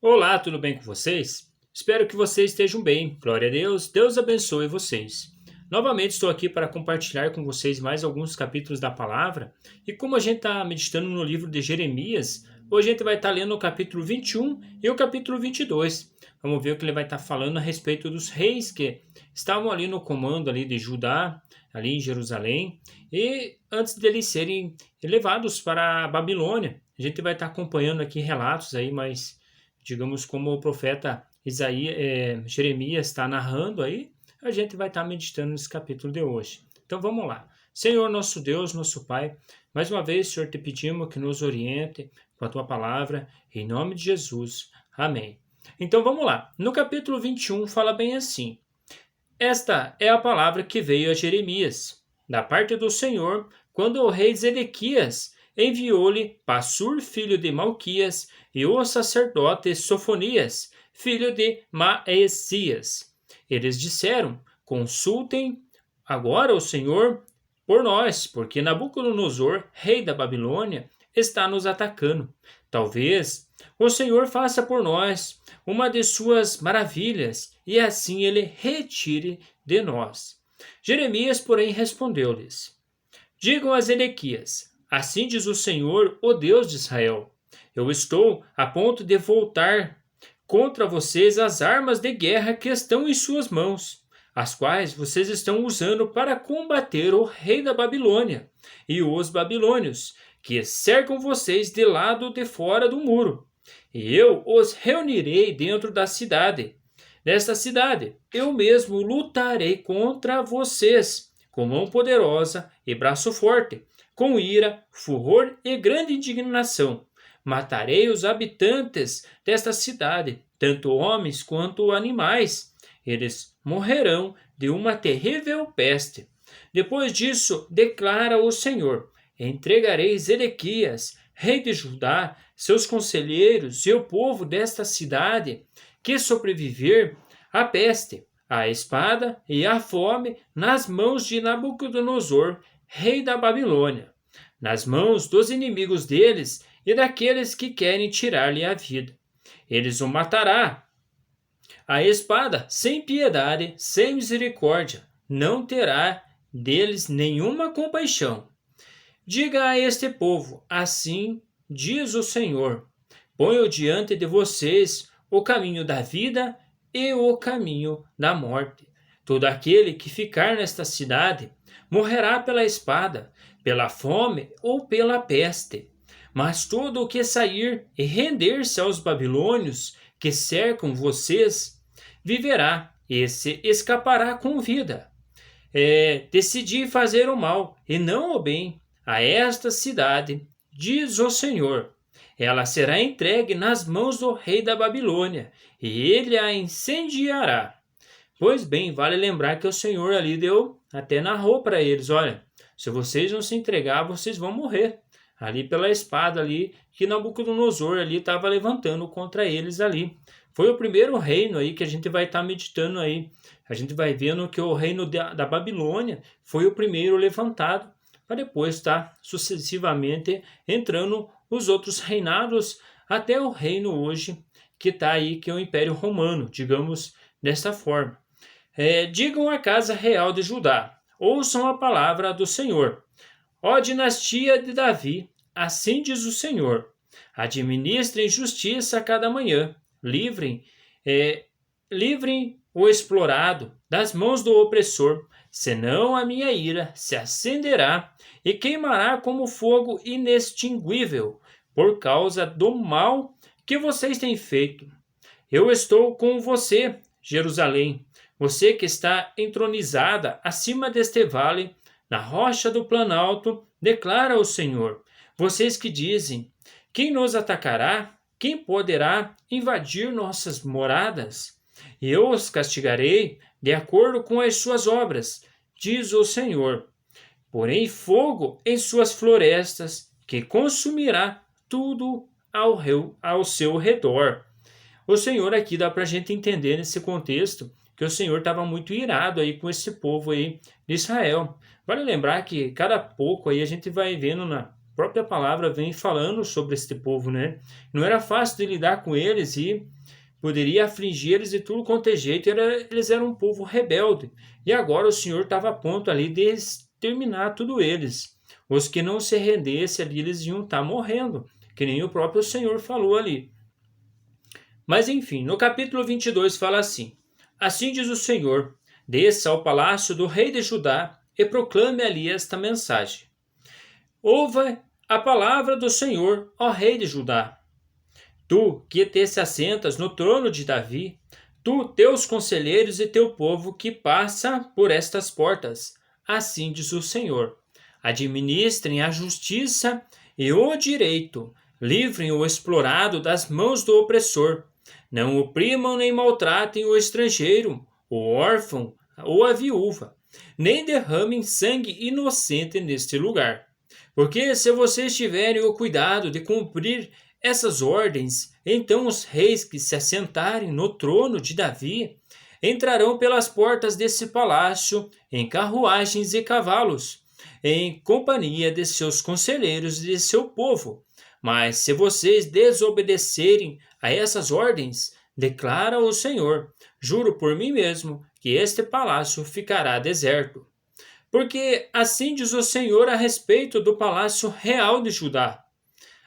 Olá, tudo bem com vocês? Espero que vocês estejam bem. Glória a Deus. Deus abençoe vocês. Novamente estou aqui para compartilhar com vocês mais alguns capítulos da palavra. E como a gente está meditando no livro de Jeremias, hoje a gente vai estar lendo o capítulo 21 e o capítulo 22. Vamos ver o que ele vai estar falando a respeito dos reis que estavam ali no comando ali de Judá, ali em Jerusalém, e antes deles serem levados para a Babilônia. A gente vai estar acompanhando aqui relatos aí, mas digamos como o profeta Jeremias está narrando aí, a gente vai estar meditando nesse capítulo de hoje. Então vamos lá. Senhor nosso Deus, nosso Pai, mais uma vez, Senhor, te pedimos que nos oriente com a tua palavra, em nome de Jesus. Amém. Então vamos lá. No capítulo 21 fala bem assim: Esta é a palavra que veio a Jeremias, da parte do Senhor, quando o rei Zedequias enviou-lhe Passur, filho de Malquias, e o sacerdote Sofonias, filho de Maesias. Eles disseram: Consultem agora o Senhor por nós, porque Nabucodonosor, rei da Babilônia, está nos atacando. Talvez o Senhor faça por nós uma de suas maravilhas, e assim ele retire de nós. Jeremias, porém, respondeu-lhes: Digam a Zedequias: Assim diz o Senhor, o Deus de Israel: Eu estou a ponto de voltar contra vocês as armas de guerra que estão em suas mãos, as quais vocês estão usando para combater o rei da Babilônia e os babilônios, que cercam vocês de lado de fora do muro. E eu os reunirei dentro da cidade. Nesta cidade, eu mesmo lutarei contra vocês, com mão poderosa e braço forte, com ira, furor e grande indignação. Matarei os habitantes desta cidade, tanto homens quanto animais. Eles morrerão de uma terrível peste. Depois disso, declara o Senhor: entregarei Zedequias, rei de Judá, seus conselheiros e o povo desta cidade, que sobreviver à peste, à espada e à fome, nas mãos de Nabucodonosor, rei da Babilônia, nas mãos dos inimigos deles e daqueles que querem tirar-lhe a vida. Eles o matará. A espada, sem piedade, sem misericórdia, não terá deles nenhuma compaixão. Diga a este povo: assim diz o Senhor: ponho diante de vocês o caminho da vida e o caminho da morte. Todo aquele que ficar nesta cidade morrerá pela espada, pela fome ou pela peste. Mas todo o que sair e render-se aos babilônios que cercam vocês viverá, esse escapará com vida. Decidi fazer o mal e não o bem a esta cidade, diz o Senhor. Ela será entregue nas mãos do rei da Babilônia, e ele a incendiará. Pois bem, vale lembrar que o Senhor ali até narrou para eles: olha, se vocês não se entregar, vocês vão morrer. Ali pela espada ali que Nabucodonosor ali estava levantando contra eles ali. Foi o primeiro reino aí que a gente vai estar meditando aí. A gente vai vendo que o reino da Babilônia foi o primeiro levantado, para depois estar sucessivamente entrando os outros reinados até o reino hoje que está aí, que é o Império Romano, digamos desta forma. Digam à casa real de Judá: ouçam a palavra do Senhor. Ó dinastia de Davi, assim diz o Senhor: administrem justiça a cada manhã, livrem o explorado das mãos do opressor, senão a minha ira se acenderá e queimará como fogo inextinguível, por causa do mal que vocês têm feito. Eu estou com você, Jerusalém, você que está entronizada acima deste vale, na rocha do planalto, declara o Senhor. Vocês que dizem: quem nos atacará? Quem poderá invadir nossas moradas? Eu os castigarei de acordo com as suas obras, diz o Senhor. Porém fogo em suas florestas, que consumirá tudo ao seu redor. O Senhor aqui dá para a gente entender nesse contexto que o Senhor estava muito irado aí com esse povo aí de Israel. Vale lembrar que cada pouco aí a gente vai vendo própria palavra vem falando sobre este povo, né? Não era fácil de lidar com eles e poderia afligir eles de tudo quanto é jeito. Eles eram um povo rebelde. E agora o Senhor estava a ponto ali de exterminar tudo eles. Os que não se rendessem ali, eles iam estar morrendo, que nem o próprio Senhor falou ali. Mas enfim, no capítulo 22 fala assim: Assim diz o Senhor, desça ao palácio do rei de Judá e proclame ali esta mensagem. Ouve a palavra do Senhor, ó rei de Judá. Tu que te assentas no trono de Davi, tu, teus conselheiros e teu povo que passa por estas portas, assim diz o Senhor. Administrem a justiça e o direito, livrem o explorado das mãos do opressor. Não oprimam nem maltratem o estrangeiro, o órfão ou a viúva, nem derramem sangue inocente neste lugar. Porque se vocês tiverem o cuidado de cumprir essas ordens, então os reis que se assentarem no trono de Davi entrarão pelas portas desse palácio em carruagens e cavalos, em companhia de seus conselheiros e de seu povo. Mas se vocês desobedecerem a essas ordens, declara o Senhor, juro por mim mesmo que este palácio ficará deserto. Porque assim diz o Senhor a respeito do palácio real de Judá.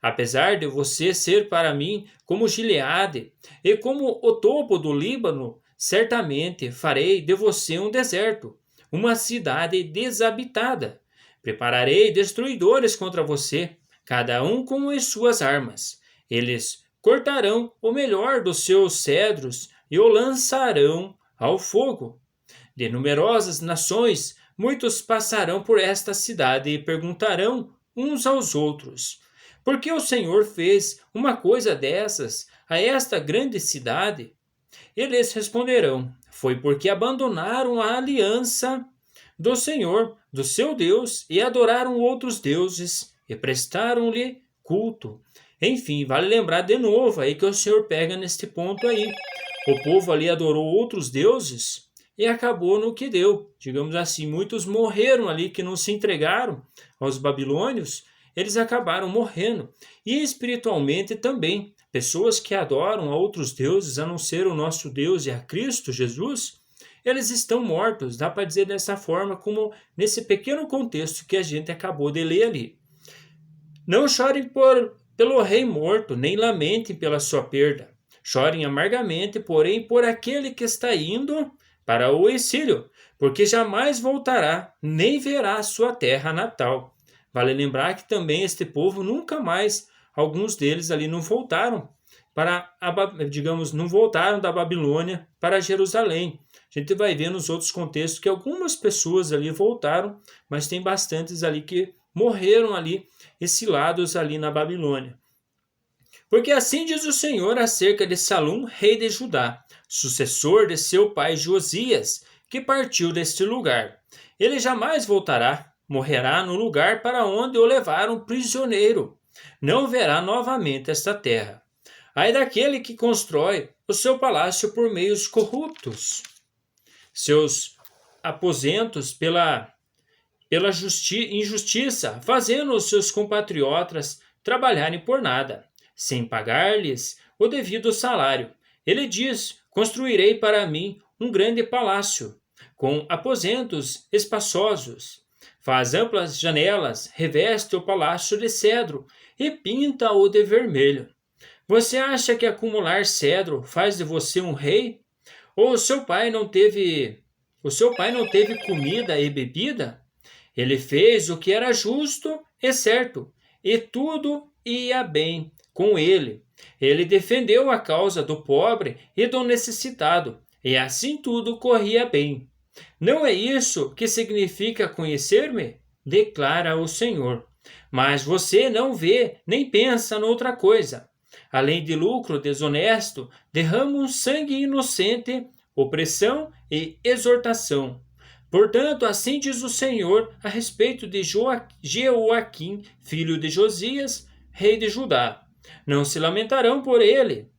Apesar de você ser para mim como Gileade e como o topo do Líbano, certamente farei de você um deserto, uma cidade desabitada. Prepararei destruidores contra você, cada um com as suas armas. Eles cortarão o melhor dos seus cedros e o lançarão ao fogo. De numerosas nações, muitos passarão por esta cidade e perguntarão uns aos outros: por que o Senhor fez uma coisa dessas a esta grande cidade? Eles responderão: foi porque abandonaram a aliança do Senhor, do seu Deus, e adoraram outros deuses e prestaram-lhe culto. Enfim, vale lembrar de novo aí que o Senhor pega neste ponto aí. O povo ali adorou outros deuses e acabou no que deu. Digamos assim, muitos morreram ali que não se entregaram aos babilônios, eles acabaram morrendo. E espiritualmente também, pessoas que adoram a outros deuses, a não ser o nosso Deus e a Cristo Jesus, eles estão mortos, dá para dizer dessa forma, como nesse pequeno contexto que a gente acabou de ler ali. Não chorem pelo rei morto, nem lamentem pela sua perda. Chorem amargamente, porém, por aquele que está indo para o exílio, porque jamais voltará, nem verá sua terra natal. Vale lembrar que também este povo nunca mais, alguns deles ali não voltaram não voltaram da Babilônia para Jerusalém. A gente vai ver nos outros contextos que algumas pessoas ali voltaram, mas tem bastantes ali que morreram ali, exilados ali na Babilônia. Porque assim diz o Senhor acerca de Salum, rei de Judá, sucessor de seu pai Josias, que partiu deste lugar. Ele jamais voltará, morrerá no lugar para onde o levaram prisioneiro. Não verá novamente esta terra. Ai daquele que constrói o seu palácio por meios corruptos, seus aposentos pela injustiça, fazendo os seus compatriotas trabalharem por nada, sem pagar-lhes o devido salário. Ele diz: construirei para mim um grande palácio, com aposentos espaçosos. Faz amplas janelas, reveste o palácio de cedro e pinta-o de vermelho. Você acha que acumular cedro faz de você um rei? Ou o seu pai não teve comida e bebida? Ele fez o que era justo e certo, e tudo ia bem com ele. Ele defendeu a causa do pobre e do necessitado, e assim tudo corria bem. Não é isso que significa conhecer-me? Declara o Senhor. Mas você não vê nem pensa noutra coisa. Além de lucro desonesto, derramam sangue inocente, opressão e exortação. Portanto, assim diz o Senhor a respeito de Jeoaquim, filho de Josias, rei de Judá. Não se lamentarão por ele,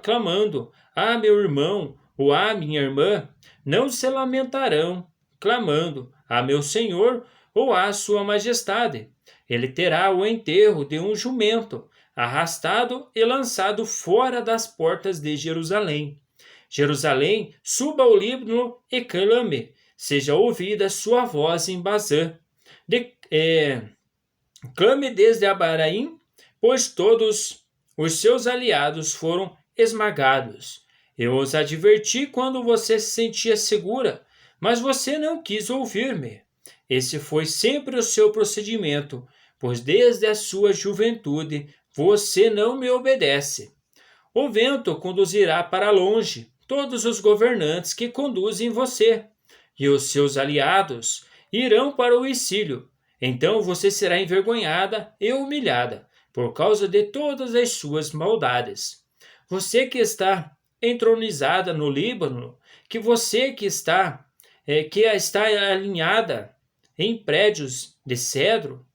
clamando: ah, meu irmão, ou ah, minha irmã. Não se lamentarão, clamando: ah, meu senhor, ou ah, sua majestade. Ele terá o enterro de um jumento, arrastado e lançado fora das portas de Jerusalém. Jerusalém, suba ao Líbano e clame, seja ouvida sua voz em Bazã. Clame desde Abaraim, pois todos os seus aliados foram esmagados. Eu os adverti quando você se sentia segura, mas você não quis ouvir-me. Esse foi sempre o seu procedimento, pois desde a sua juventude você não me obedece. O vento conduzirá para longe todos os governantes que conduzem você, e os seus aliados irão para o exílio. Então você será envergonhada e humilhada por causa de todas as suas maldades. Você que está entronizada no Líbano, que está alinhada em prédios de cedro,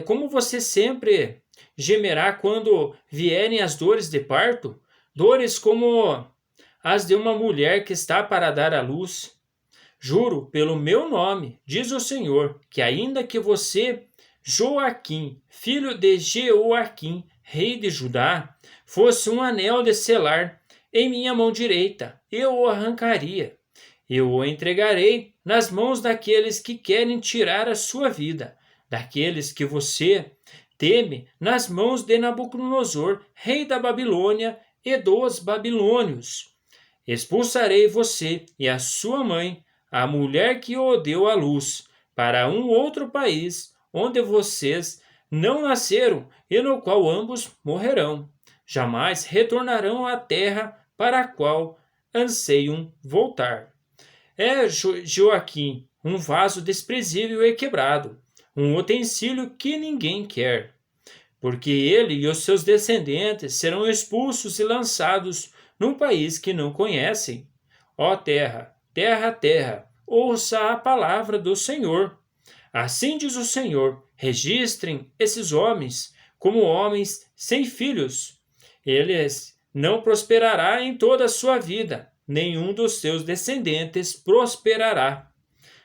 como você sempre gemerá quando vierem as dores de parto, dores como as de uma mulher que está para dar à luz. Juro pelo meu nome, diz o Senhor, que ainda que você, Joaquim, filho de Jeoaquim, rei de Judá, fosse um anel de selar em minha mão direita, eu o arrancaria. Eu o entregarei nas mãos daqueles que querem tirar a sua vida, daqueles que você teme, nas mãos de Nabucodonosor, rei da Babilônia e dos babilônios. Expulsarei você e a sua mãe, a mulher que o deu à luz, para um outro país, onde vocês não nasceram e no qual ambos morrerão. Jamais retornarão à terra para a qual anseiam voltar. É Joaquim, um vaso desprezível e quebrado, um utensílio que ninguém quer, porque ele e os seus descendentes serão expulsos e lançados num país que não conhecem. Ó terra, terra, terra, ouça a palavra do Senhor. Assim diz o Senhor: registrem esses homens como homens sem filhos. Eles não prosperará em toda a sua vida, nenhum dos seus descendentes prosperará,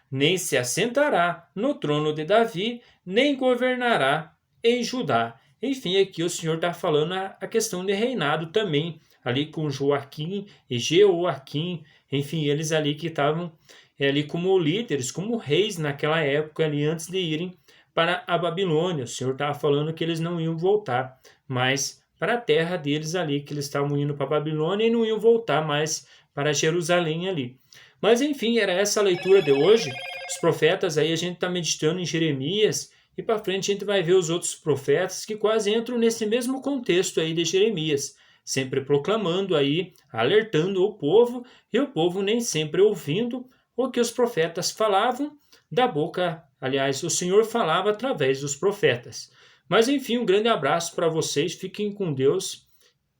nem se assentará no trono de Davi, nem governará em Judá. Enfim, aqui o Senhor está falando a questão de reinado também, ali com Joaquim e Jeoaquim, enfim, eles ali que estavam ali como líderes, como reis naquela época ali, antes de irem para a Babilônia. O Senhor estava falando que eles não iam voltar mais para a terra deles ali, que eles estavam indo para a Babilônia e não iam voltar mais para Jerusalém ali. Mas enfim, era essa a leitura de hoje. Os profetas aí, a gente está meditando em Jeremias, e para frente a gente vai ver os outros profetas que quase entram nesse mesmo contexto aí de Jeremias, sempre proclamando aí, alertando o povo, e o povo nem sempre ouvindo o que os profetas falavam da boca. Aliás, o Senhor falava através dos profetas. Mas enfim, um grande abraço para vocês, fiquem com Deus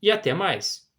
e até mais.